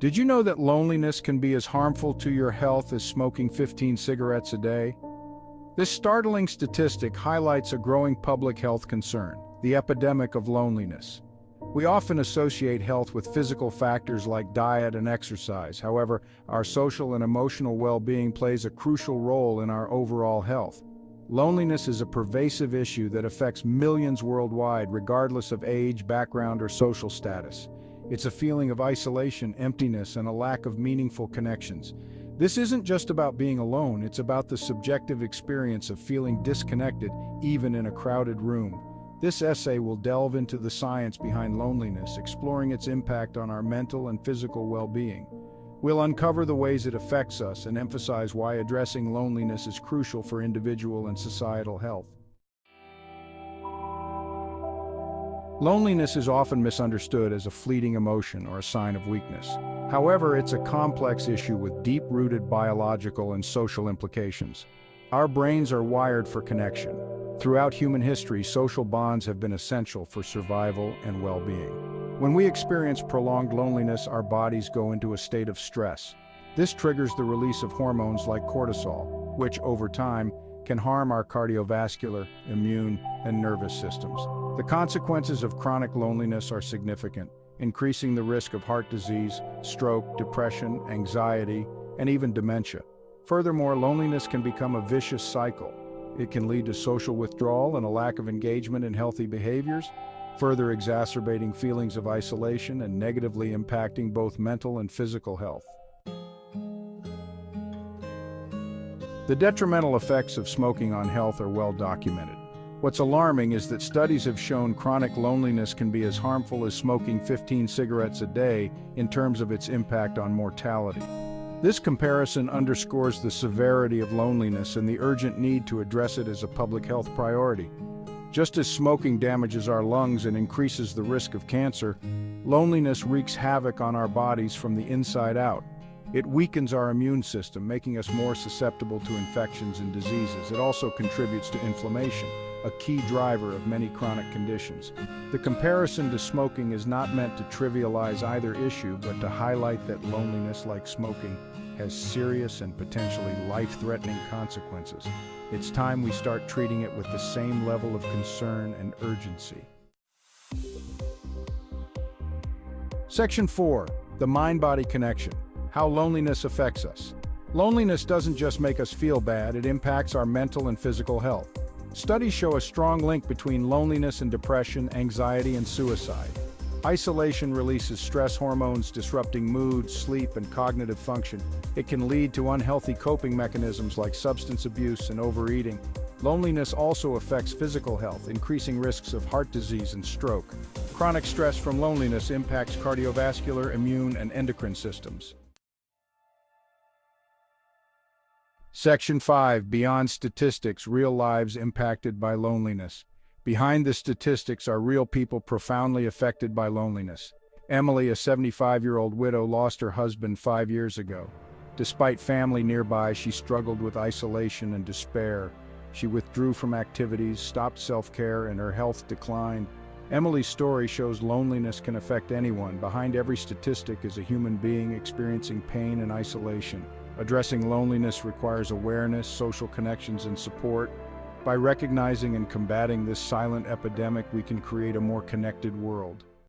Did you know that loneliness can be as harmful to your health as smoking 15 cigarettes a day? This startling statistic highlights a growing public health concern, the epidemic of loneliness. We often associate health with physical factors like diet and exercise. However, our social and emotional well-being plays a crucial role in our overall health. Loneliness is a pervasive issue that affects millions worldwide, regardless of age, background, or social status. It's a feeling of isolation, emptiness, and a lack of meaningful connections. This isn't just about being alone, it's about the subjective experience of feeling disconnected, even in a crowded room. This essay will delve into the science behind loneliness, exploring its impact on our mental and physical well-being. We'll uncover the ways it affects us and emphasize why addressing loneliness is crucial for individual and societal health. Loneliness is often misunderstood as a fleeting emotion or a sign of weakness. However, it's a complex issue with deep-rooted biological and social implications. Our brains are wired for connection. Throughout human history, social bonds have been essential for survival and well-being. When we experience prolonged loneliness, our bodies go into a state of stress. This triggers the release of hormones like cortisol, which, over time, can harm our cardiovascular, immune, and nervous systems. The consequences of chronic loneliness are significant, increasing the risk of heart disease, stroke, depression, anxiety, and even dementia. Furthermore, loneliness can become a vicious cycle. It can lead to social withdrawal and a lack of engagement in healthy behaviors, further exacerbating feelings of isolation and negatively impacting both mental and physical health. The detrimental effects of smoking on health are well documented. What's alarming is that studies have shown chronic loneliness can be as harmful as smoking 15 cigarettes a day in terms of its impact on mortality. This comparison underscores the severity of loneliness and the urgent need to address it as a public health priority. Just as smoking damages our lungs and increases the risk of cancer, loneliness wreaks havoc on our bodies from the inside out. It weakens our immune system, making us more susceptible to infections and diseases. It also contributes to inflammation, a key driver of many chronic conditions. The comparison to smoking is not meant to trivialize either issue, but to highlight that loneliness, like smoking, has serious and potentially life-threatening consequences. It's time we start treating it with the same level of concern and urgency. Section 4. The mind-body connection. How loneliness affects us. Loneliness doesn't just make us feel bad, it impacts our mental and physical health. Studies show a strong link between loneliness and depression, anxiety, and suicide. Isolation releases stress hormones, disrupting mood, sleep, and cognitive function. It can lead to unhealthy coping mechanisms like substance abuse and overeating. Loneliness also affects physical health, increasing risks of heart disease and stroke. Chronic stress from loneliness impacts cardiovascular, immune, and endocrine systems. Section 5. Beyond statistics, real lives impacted by loneliness. Behind the statistics are real people profoundly affected by loneliness. Emily, a 75-year-old widow, lost her husband 5 years ago. Despite family nearby, she struggled with isolation and despair. She withdrew from activities, stopped self-care, and her health declined. Emily's story shows loneliness can affect anyone. Behind every statistic is a human being experiencing pain and isolation. Addressing loneliness requires awareness, social connections, and support. By recognizing and combating this silent epidemic, we can create a more connected world.